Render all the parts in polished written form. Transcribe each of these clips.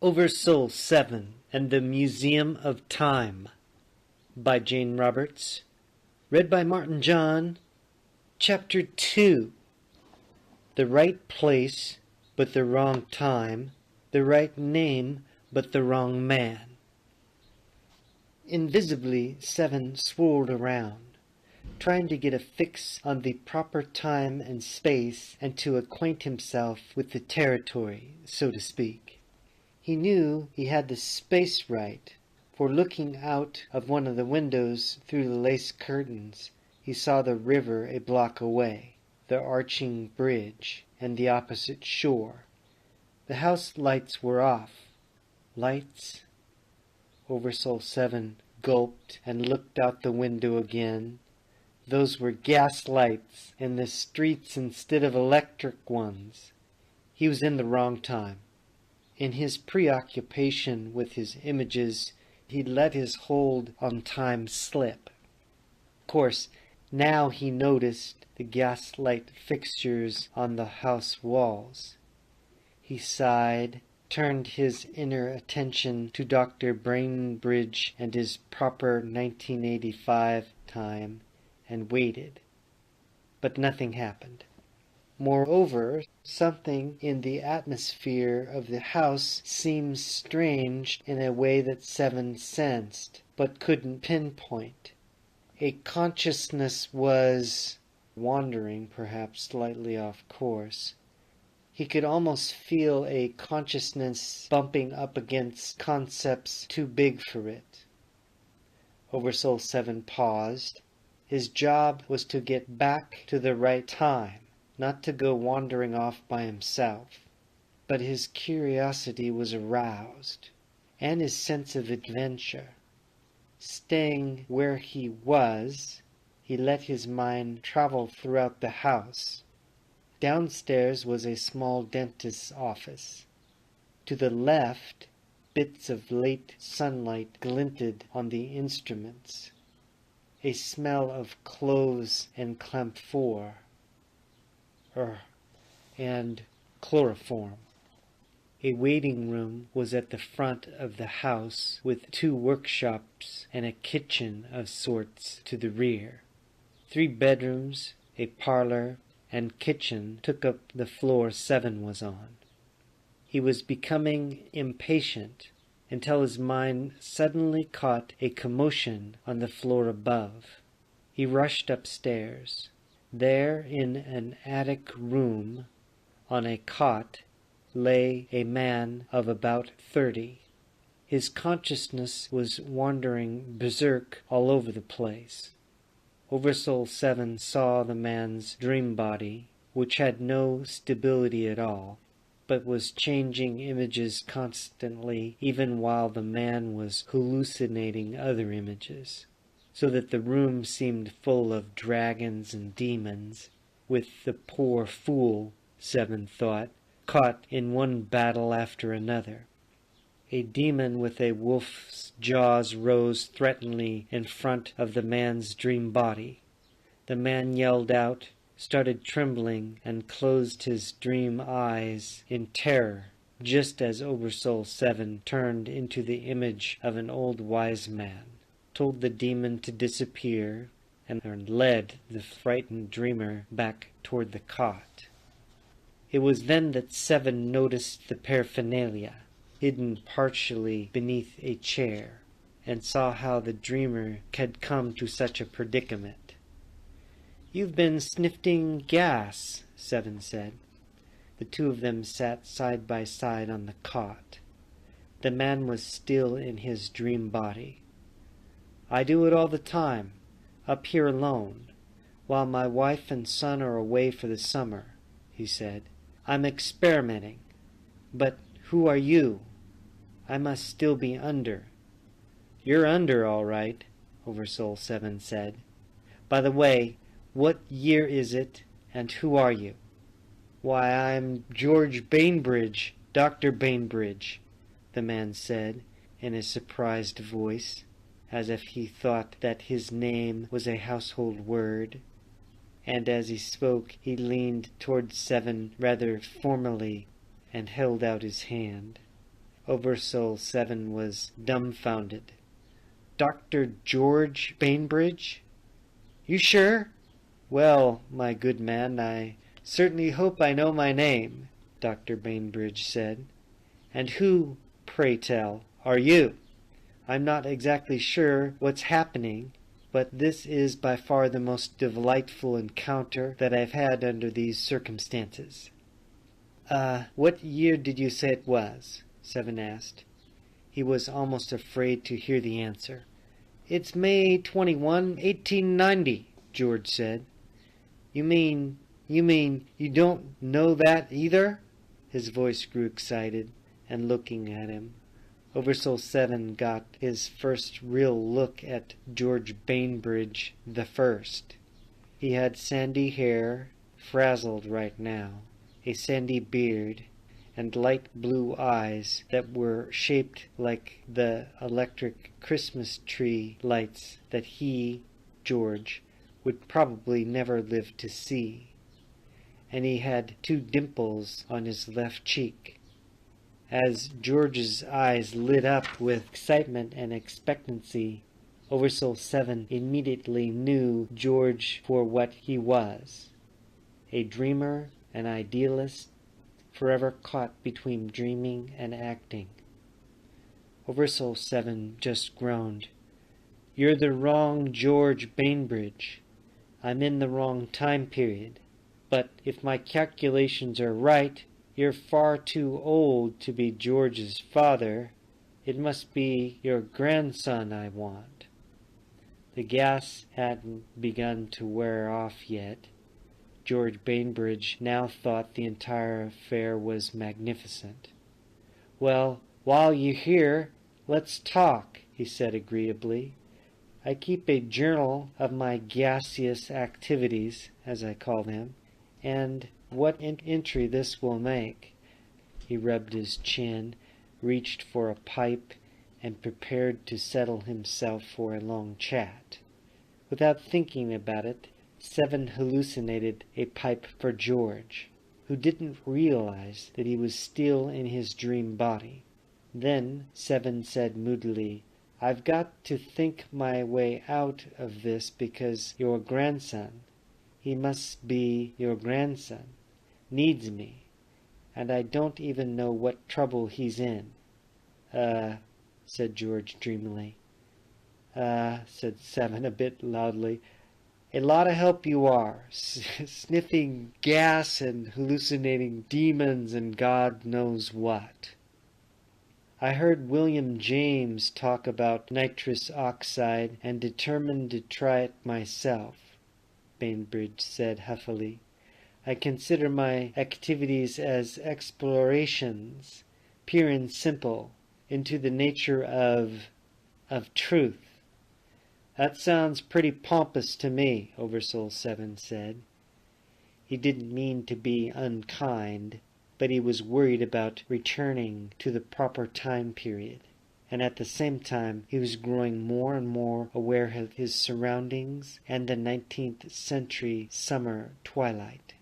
OverSoul 7 and the Museum of Time by Jane Roberts. Read by Martin John. Chapter 2. The right place, but the wrong time. The right name, but the wrong man. Invisibly, Seven swirled around, trying to get a fix on the proper time and space and to acquaint himself with the territory, so to speak. He knew he had the space right, for looking out of one of the windows through the lace curtains, he saw the river a block away, the arching bridge, and the opposite shore. The house lights were off. Lights? OverSoul 7 gulped and looked out the window again. Those were gas lights in the streets instead of electric ones. He was in the wrong time. In his preoccupation with his images, he let his hold on time slip. Of course, now he noticed the gaslight fixtures on the house walls. He sighed, turned his inner attention to Dr. Bainbridge and his proper 1985 time, and waited. But nothing happened. Moreover, something in the atmosphere of the house seemed strange in a way that Seven sensed, but couldn't pinpoint. A consciousness was wandering, perhaps slightly off course. He could almost feel a consciousness bumping up against concepts too big for it. OverSoul 7 paused. His job was to get back to the right time, not to go wandering off by himself. But his curiosity was aroused, and his sense of adventure. Staying where he was, he let his mind travel throughout the house. Downstairs was a small dentist's office. To the left, bits of late sunlight glinted on the instruments. A smell of cloves and camphor and chloroform. A waiting room was at the front of the house, with 2 workshops and a kitchen of sorts to the rear. 3 bedrooms, a parlor, and kitchen took up the floor Seven was on. He was becoming impatient until his mind suddenly caught a commotion on the floor above. He rushed upstairs. There, in an attic room, on a cot, lay a man of about 30. His consciousness was wandering berserk all over the place. OverSoul 7 saw the man's dream body, which had no stability at all, but was changing images constantly even while the man was hallucinating other images, so that the room seemed full of dragons and demons, with the poor fool, Seven thought, caught in one battle after another. A demon with a wolf's jaws rose threateningly in front of the man's dream body. The man yelled out, started trembling, and closed his dream eyes in terror, just as OverSoul 7 turned into the image of an old wise man, told the demon to disappear, and led the frightened dreamer back toward the cot. It was then that Seven noticed the paraphernalia, hidden partially beneath a chair, and saw how the dreamer had come to such a predicament. "You've been sniffing gas," Seven said. The 2 of them sat side by side on the cot. The man was still in his dream body. "I do it all the time, up here alone, while my wife and son are away for the summer," he said. "I'm experimenting. But who are you? I must still be under." "You're under, all right," OverSoul 7 said. "By the way, what year is it, and who are you?" "Why, I'm George Bainbridge, Dr. Bainbridge," the man said in a surprised voice, as if he thought that his name was a household word. And as he spoke, he leaned toward Seven rather formally and held out his hand. Oversoul 7 was dumbfounded. Dr. George Bainbridge? You sure? Well, my good man, I certainly hope I know my name, Dr. Bainbridge said. And who, pray tell, are you? I'm not exactly sure what's happening, but this is by far the most delightful encounter that I've had under these circumstances. What year did you say it was? Seven asked. He was almost afraid to hear the answer. It's May 21, 1890, George said. You mean you don't know that either? His voice grew excited, and looking at him, Oversoul 7 got his first real look at George Bainbridge the First. He had sandy hair, frazzled right now, a sandy beard, and light blue eyes that were shaped like the electric Christmas tree lights that he, George, would probably never live to see. And he had 2 dimples on his left cheek. As George's eyes lit up with excitement and expectancy, Oversoul 7 immediately knew George for what he was, a dreamer, an idealist, forever caught between dreaming and acting. Oversoul 7 just groaned. You're the wrong George Bainbridge. I'm in the wrong time period. But if my calculations are right, you're far too old to be George's father. It must be your grandson I want. The gas hadn't begun to wear off yet. George Bainbridge now thought the entire affair was magnificent. Well, while you're here, let's talk, he said agreeably. I keep a journal of my gaseous activities, as I call them, and what entry this will make. He rubbed his chin, reached for a pipe, and prepared to settle himself for a long chat. Without thinking about it, 7 hallucinated a pipe for George, who didn't realize that he was still in his dream body. Then 7 said moodily, I've got to think my way out of this because your grandson, he must be your grandson, needs me, and I don't even know what trouble he's in. Said George dreamily. Said 7 a bit loudly. A lot of help you are, sniffing gas and hallucinating demons and God knows what. I heard William James talk about nitrous oxide and determined to try it myself, Bainbridge said huffily. I consider my activities as explorations, pure and simple, into the nature of truth. That sounds pretty pompous to me, Oversoul 7 said. He didn't mean to be unkind, but he was worried about returning to the proper time period, and at the same time he was growing more and more aware of his surroundings and the 19th century summer twilight.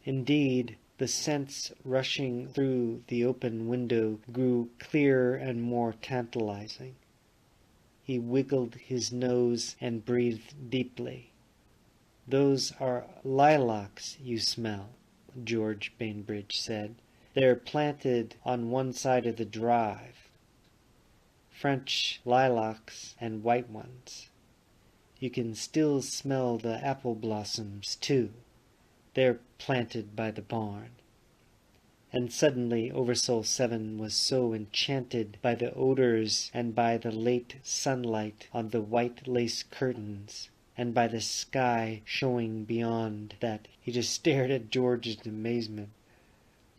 Indeed, the scents rushing through the open window grew clearer and more tantalizing. He wiggled his nose and breathed deeply. Those are lilacs you smell, George Bainbridge said. They're planted on one side of the drive. French lilacs and white ones. You can still smell the apple blossoms, too. They're planted by the barn. And suddenly Oversoul 7 was so enchanted by the odors and by the late sunlight on the white lace curtains and by the sky showing beyond that he just stared at George in amazement.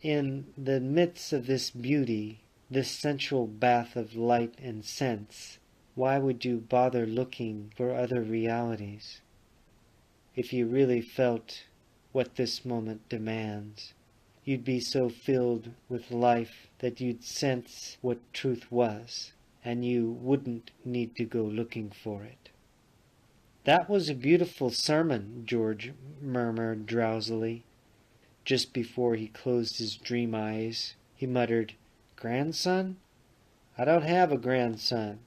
In the midst of this beauty, this sensual bath of light and sense, why would you bother looking for other realities? If you really felt what this moment demands, you'd be so filled with life that you'd sense what truth was, and you wouldn't need to go looking for it. That was a beautiful sermon, George murmured drowsily. Just before he closed his dream eyes, he muttered, Grandson? I don't have a grandson.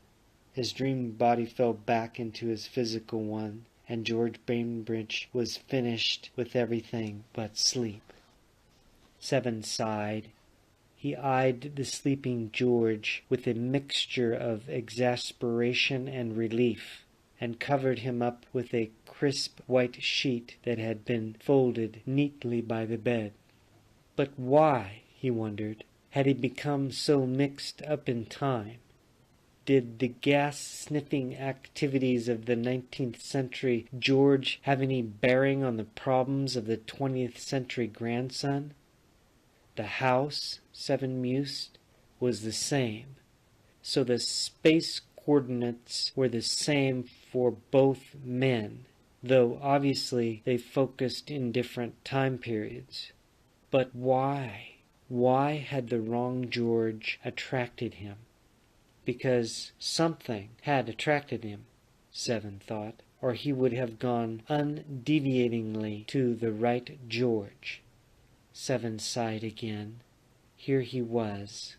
His dream body fell back into his physical one, and George Bainbridge was finished with everything but sleep. Seven sighed. He eyed the sleeping George with a mixture of exasperation and relief, and covered him up with a crisp white sheet that had been folded neatly by the bed. But why, he wondered, had he become so mixed up in time? Did the gas-sniffing activities of the 19th century George have any bearing on the problems of the 20th century grandson? The house, Seven mused, was the same, so the space coordinates were the same for both men, though obviously they focused in different time periods. But why? Why had the wrong George attracted him? Because something had attracted him, Seven thought, or he would have gone undeviatingly to the right George. Seven sighed again. Here he was,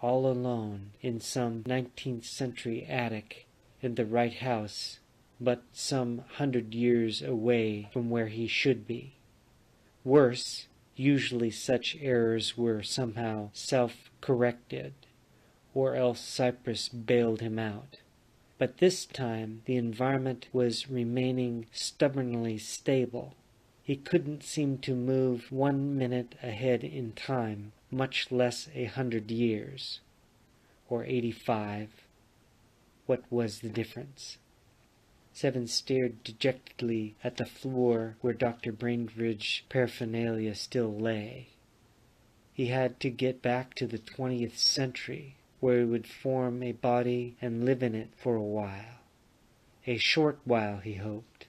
all alone in some 19th century attic in the right house, but some 100 years away from where he should be. Worse, usually such errors were somehow self-corrected, or else Cyprus bailed him out. But this time the environment was remaining stubbornly stable. He couldn't seem to move 1 minute ahead in time, much less 100 years. Or 85. What was the difference? Seven stared dejectedly at the floor where Dr. Bainbridge's paraphernalia still lay. He had to get back to the 20th century, where he would form a body and live in it for a while. A short while, he hoped.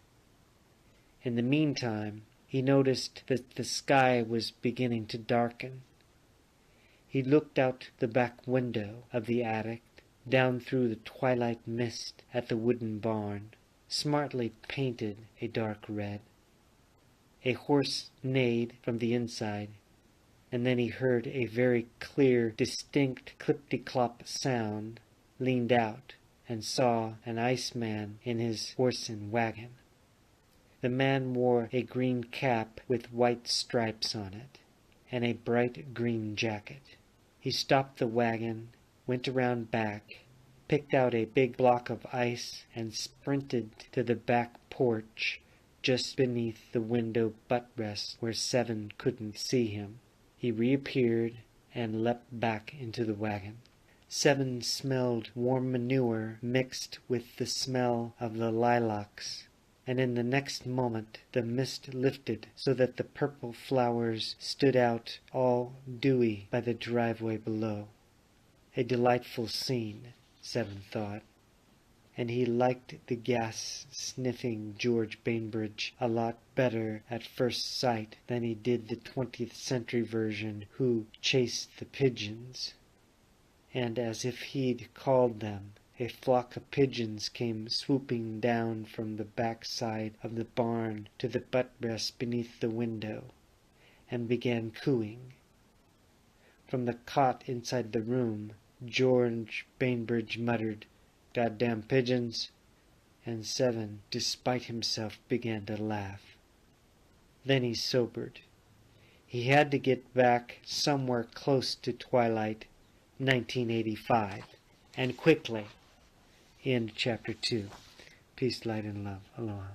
In the meantime, he noticed that the sky was beginning to darken. He looked out the back window of the attic, down through the twilight mist at the wooden barn, smartly painted a dark red. A horse neighed from the inside, and then he heard a very clear, distinct clip-de-clop sound, leaned out, and saw an iceman in his horse and wagon. The man wore a green cap with white stripes on it, and a bright green jacket. He stopped the wagon, went around back, picked out a big block of ice, and sprinted to the back porch just beneath the window buttress where Seven couldn't see him. He reappeared and leapt back into the wagon. Seven smelled warm manure mixed with the smell of the lilacs, and in the next moment the mist lifted so that the purple flowers stood out all dewy by the driveway below. A delightful scene, Seven thought, and he liked the gas-sniffing George Bainbridge a lot better at first sight than he did the 20th century version who chased the pigeons. And as if he'd called them, a flock of pigeons came swooping down from the backside of the barn to the buttress beneath the window, and began cooing. From the cot inside the room, George Bainbridge muttered, "Goddamn pigeons," and Seven, despite himself, began to laugh. Then he sobered. He had to get back somewhere close to twilight, 1985, and quickly. End chapter 2. Peace, light, and love. Aloha.